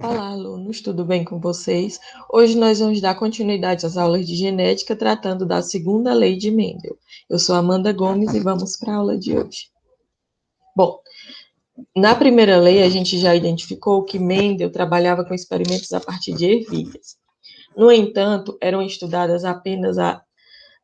Olá, alunos, tudo bem com vocês? Hoje nós vamos dar continuidade às aulas de genética, tratando da segunda lei de Mendel. Eu sou Amanda Gomes e vamos para a aula de hoje. Bom, na primeira lei a gente já identificou que Mendel trabalhava com experimentos a partir de ervilhas. No entanto, eram estudadas apenas a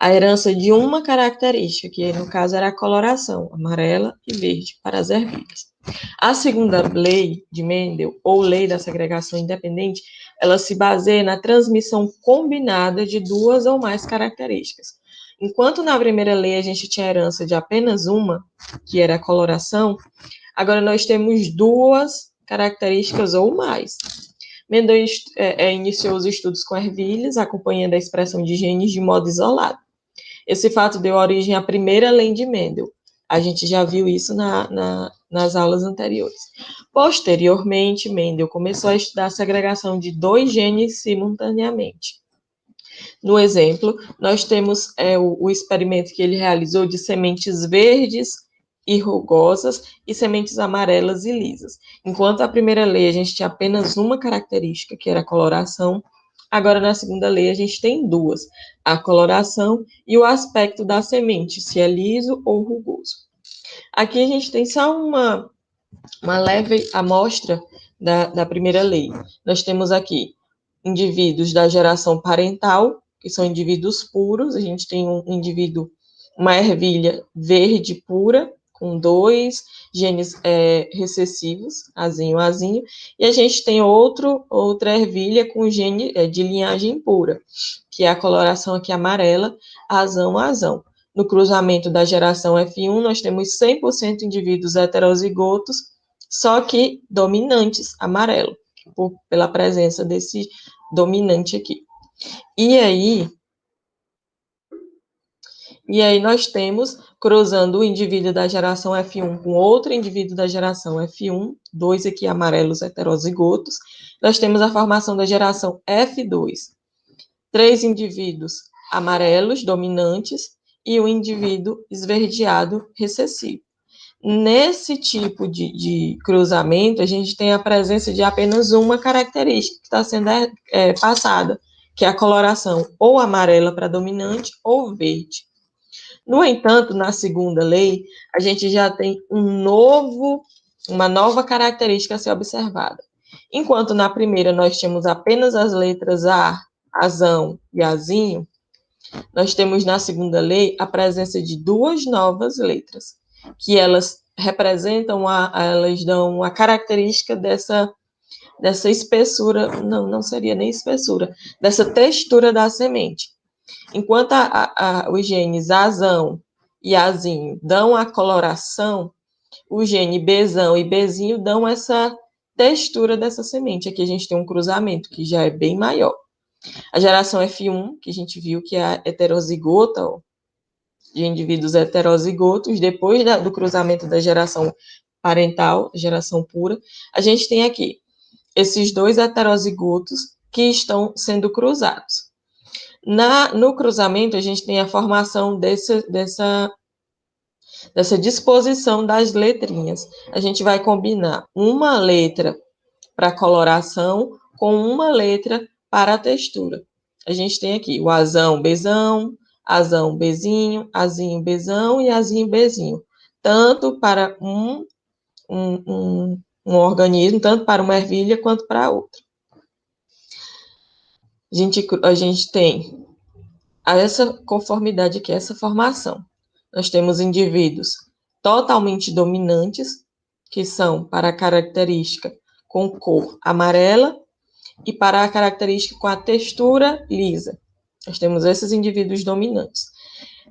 herança de uma característica, que no caso era a coloração, amarela e verde, para as ervilhas. A segunda lei de Mendel, ou lei da segregação independente, ela se baseia na transmissão combinada de duas ou mais características. Enquanto na primeira lei a gente tinha herança de apenas uma, que era a coloração, agora nós temos duas características ou mais. Mendel iniciou os estudos com ervilhas, acompanhando a expressão de genes de modo isolado. Esse fato deu origem à primeira lei de Mendel. A gente já viu isso nas aulas anteriores. Posteriormente, Mendel começou a estudar a segregação de dois genes simultaneamente. No exemplo, nós temos o experimento que ele realizou de sementes verdes e rugosas e sementes amarelas e lisas. Enquanto a primeira lei a gente tinha apenas uma característica, que era a coloração, agora na segunda lei a gente tem duas, a coloração e o aspecto da semente, se é liso ou rugoso. Aqui a gente tem só uma leve amostra da primeira lei. Nós temos aqui indivíduos da geração parental, que são indivíduos puros. A gente tem um indivíduo, uma ervilha verde pura, com dois genes recessivos, azinho, azinho, e a gente tem outra ervilha com gene de linhagem pura, que é a coloração aqui amarela, azão, azão. No cruzamento da geração F1, nós temos 100% indivíduos heterozigotos, só que dominantes, amarelo, pela presença desse dominante aqui. E aí nós temos, cruzando o indivíduo da geração F1 com outro indivíduo da geração F1, dois aqui amarelos heterozigotos, nós temos a formação da geração F2, três indivíduos amarelos dominantes e um indivíduo esverdeado recessivo. Nesse tipo de cruzamento, a gente tem a presença de apenas uma característica que está sendo passada, que é a coloração ou amarela para dominante ou verde. No entanto, na segunda lei, a gente já tem uma nova característica a ser observada. Enquanto na primeira nós tínhamos apenas as letras A, azão e azinho, nós temos na segunda lei a presença de duas novas letras, que elas representam, elas dão a característica dessa espessura, não seria nem espessura, dessa textura da semente. Enquanto os genes azão e azinho dão a coloração, o gene Bzão e Bzinho dão essa textura dessa semente. Aqui a gente tem um cruzamento que já é bem maior. A geração F1, que a gente viu que é a heterozigota, de indivíduos heterozigotos, depois do cruzamento da geração parental, geração pura, a gente tem aqui esses dois heterozigotos que estão sendo cruzados. No cruzamento, a gente tem a formação dessa disposição das letrinhas. A gente vai combinar uma letra para coloração com uma letra para a textura. A gente tem aqui o azão, bezão, azão, bezinho, azinho, bezão e azinho, bezinho. Tanto para um organismo, tanto para uma ervilha quanto para outra. A gente tem essa conformidade aqui, essa formação. Nós temos indivíduos totalmente dominantes, que são para a característica com cor amarela, e para a característica com a textura lisa. Nós temos esses indivíduos dominantes.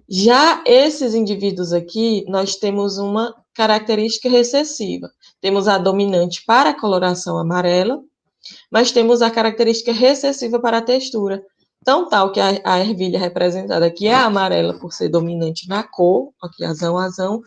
Já esses indivíduos aqui, nós temos uma característica recessiva. Temos a dominante para a coloração amarela, mas temos a característica recessiva para a textura. Tão tal que a ervilha representada aqui é amarela por ser dominante na cor, aqui azão, azão,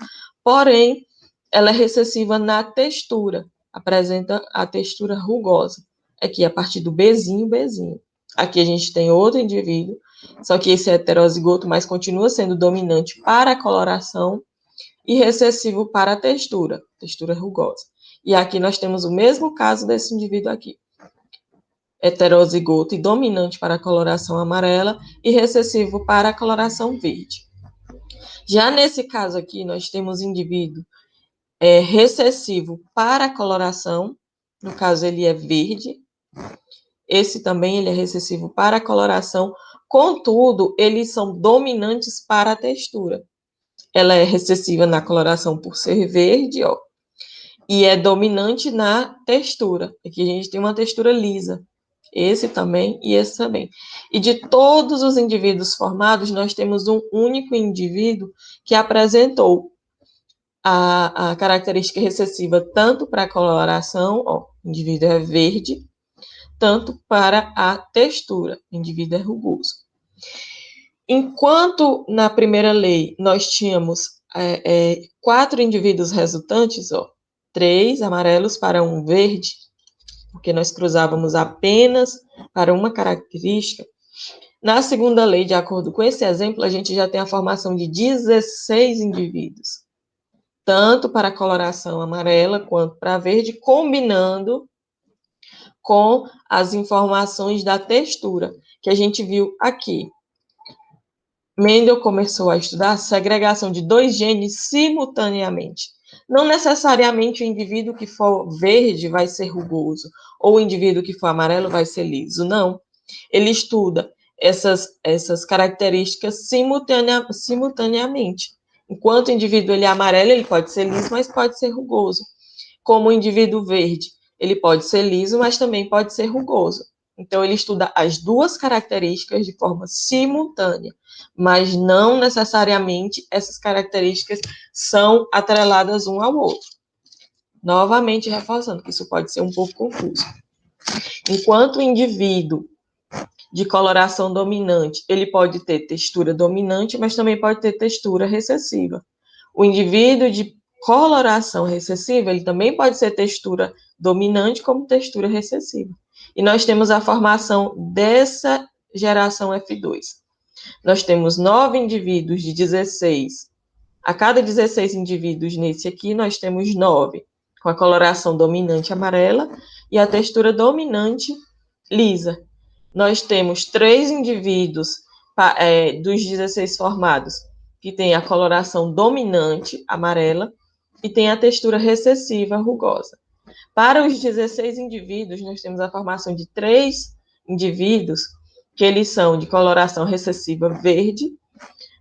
porém, ela é recessiva na textura, apresenta a textura rugosa. Aqui, a partir do Bzinho, Bzinho. Aqui a gente tem outro indivíduo, só que esse é heterozigoto, mas continua sendo dominante para a coloração e recessivo para a textura rugosa. E aqui nós temos o mesmo caso desse indivíduo aqui. heterozigoto e dominante para a coloração amarela e recessivo para a coloração verde. Já nesse caso aqui, nós temos indivíduo recessivo para a coloração, no caso ele é verde, esse também ele é recessivo para a coloração, contudo, eles são dominantes para a textura. Ela é recessiva na coloração por ser verde, ó, e é dominante na textura. Aqui a gente tem uma textura lisa. Esse também e esse também. E de todos os indivíduos formados, nós temos um único indivíduo que apresentou a característica recessiva tanto para a coloração, ó, o indivíduo é verde, tanto para a textura, o indivíduo é rugoso. Enquanto na primeira lei nós tínhamos 4 indivíduos resultantes, ó, 3 amarelos para um verde, porque nós cruzávamos apenas para uma característica, na segunda lei, de acordo com esse exemplo, a gente já tem a formação de 16 indivíduos, tanto para a coloração amarela quanto para a verde, combinando com as informações da textura, que a gente viu aqui. Mendel começou a estudar a segregação de 2 genes simultaneamente. Não necessariamente o indivíduo que for verde vai ser rugoso, ou o indivíduo que for amarelo vai ser liso, não. Ele estuda essas características simultaneamente. Enquanto o indivíduo ele é amarelo, ele pode ser liso, mas pode ser rugoso. Como o indivíduo verde, ele pode ser liso, mas também pode ser rugoso. Então, ele estuda as 2 características de forma simultânea, mas não necessariamente essas características são atreladas um ao outro. Novamente, reforçando que isso pode ser um pouco confuso. Enquanto o indivíduo de coloração dominante, ele pode ter textura dominante, mas também pode ter textura recessiva. O indivíduo de coloração recessiva, ele também pode ser textura dominante como textura recessiva. E nós temos a formação dessa geração F2. Nós temos 9 indivíduos de 16. A cada 16 indivíduos nesse aqui, nós temos 9 com a coloração dominante amarela e a textura dominante lisa. Nós temos 3 indivíduos dos 16 formados que tem a coloração dominante amarela e tem a textura recessiva rugosa. Para os 16 indivíduos, nós temos a formação de 3 indivíduos que eles são de coloração recessiva verde,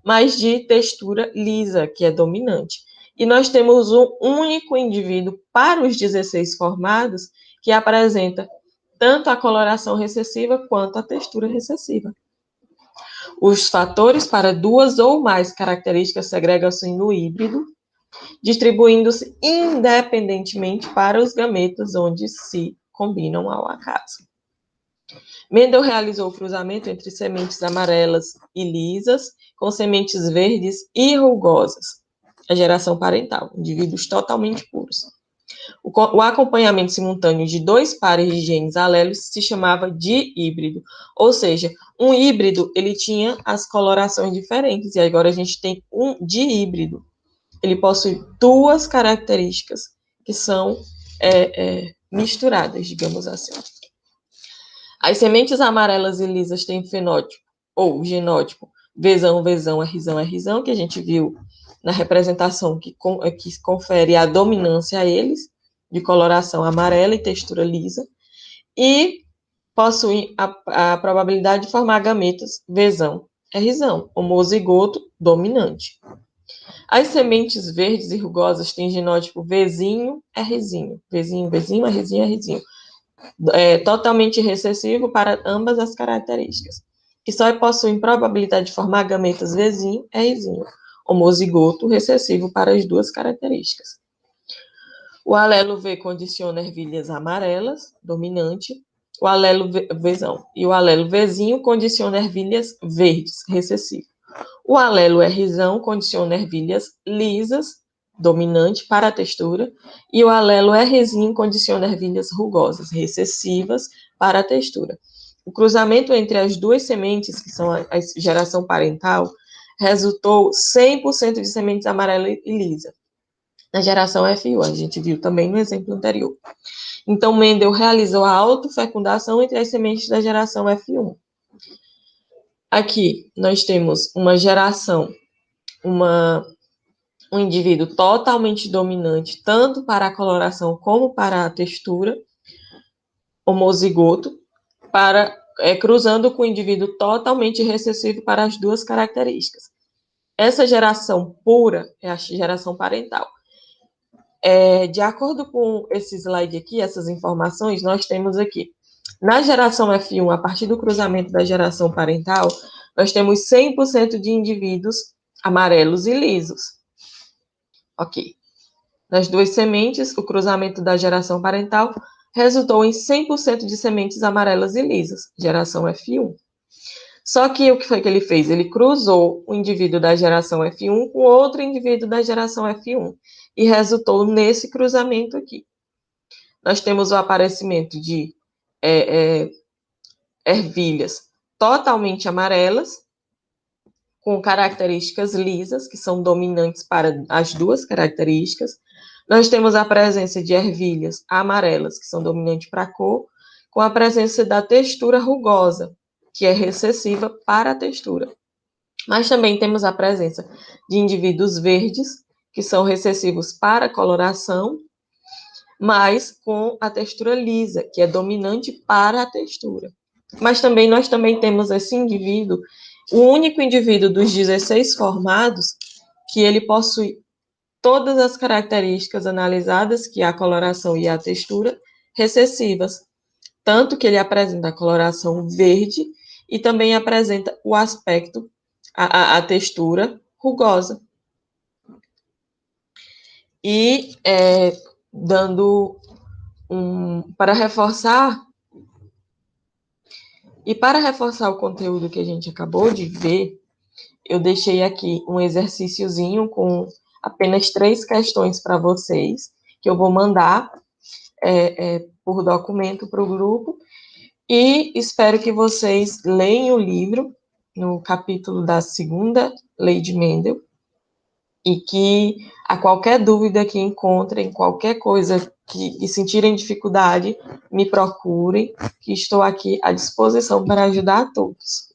mas de textura lisa, que é dominante. E nós temos um único indivíduo para os 16 formados que apresenta tanto a coloração recessiva quanto a textura recessiva. Os fatores para 2 ou mais características segregam-se no híbrido, distribuindo-se independentemente para os gametas onde se combinam ao acaso. Mendel realizou o cruzamento entre sementes amarelas e lisas com sementes verdes e rugosas, a geração parental, indivíduos totalmente puros. O acompanhamento simultâneo de 2 pares de genes alelos se chamava de híbrido, ou seja, um híbrido ele tinha as colorações diferentes, e agora a gente tem um dihíbrido. Ele possui 2 características que são misturadas, digamos assim. As sementes amarelas e lisas têm fenótipo, ou genótipo, Vzão, Vzão, Rzão, Rzão, que a gente viu na representação que confere a dominância a eles, de coloração amarela e textura lisa, e possuem a probabilidade de formar gametas Vzão, Rzão, homozigoto dominante. As sementes verdes e rugosas têm genótipo Vzinho, Rzinho, Vzinho, Vzinho, Rzinho, Rzinho, totalmente recessivo para ambas as características, que só possuem probabilidade de formar gametas Vzinho, Rzinho, homozigoto recessivo para as 2 características. O alelo V condiciona ervilhas amarelas, dominante, o alelo Vzão, e o alelo Vzinho condiciona ervilhas verdes, recessivo. O alelo Rzão condiciona ervilhas lisas, dominante para a textura, e o alelo Rzinho condiciona ervilhas rugosas, recessivas para a textura. O cruzamento entre as 2 sementes, que são a geração parental, resultou 100% de sementes amarela e lisa. na geração F1, a gente viu também no exemplo anterior. Então, Mendel realizou a autofecundação entre as sementes da geração F1. Aqui, nós temos uma geração, um indivíduo totalmente dominante, tanto para a coloração como para a textura, homozigoto, cruzando com o indivíduo totalmente recessivo para as duas características. Essa geração pura é a geração parental. De acordo com esse slide aqui, essas informações, nós temos aqui, na geração F1, a partir do cruzamento da geração parental, nós temos 100% de indivíduos amarelos e lisos. Ok. Nas duas sementes, o cruzamento da geração parental resultou em 100% de sementes amarelas e lisas, geração F1. Só que o que foi que ele fez? Ele cruzou o indivíduo da geração F1 com outro indivíduo da geração F1 e resultou nesse cruzamento aqui. Nós temos o aparecimento de ervilhas totalmente amarelas, com características lisas, que são dominantes para as duas características. Nós temos a presença de ervilhas amarelas, que são dominantes para a cor, com a presença da textura rugosa, que é recessiva para a textura. Mas também temos a presença de indivíduos verdes, que são recessivos para a coloração, mas com a textura lisa, que é dominante para a textura. Mas também nós também temos esse indivíduo, o único indivíduo dos 16 formados, que ele possui todas as características analisadas, que é a coloração e a textura, recessivas. Tanto que ele apresenta a coloração verde e também apresenta o aspecto, a textura rugosa. E para reforçar o conteúdo que a gente acabou de ver, eu deixei aqui um exercíciozinho com apenas 3 questões para vocês, que eu vou mandar por documento para o grupo, e espero que vocês leiam o livro no capítulo da segunda lei de Mendel, e que a qualquer dúvida que encontrem, qualquer coisa que sentirem dificuldade, me procurem, que estou aqui à disposição para ajudar a todos.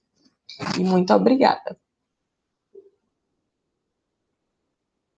E muito obrigada.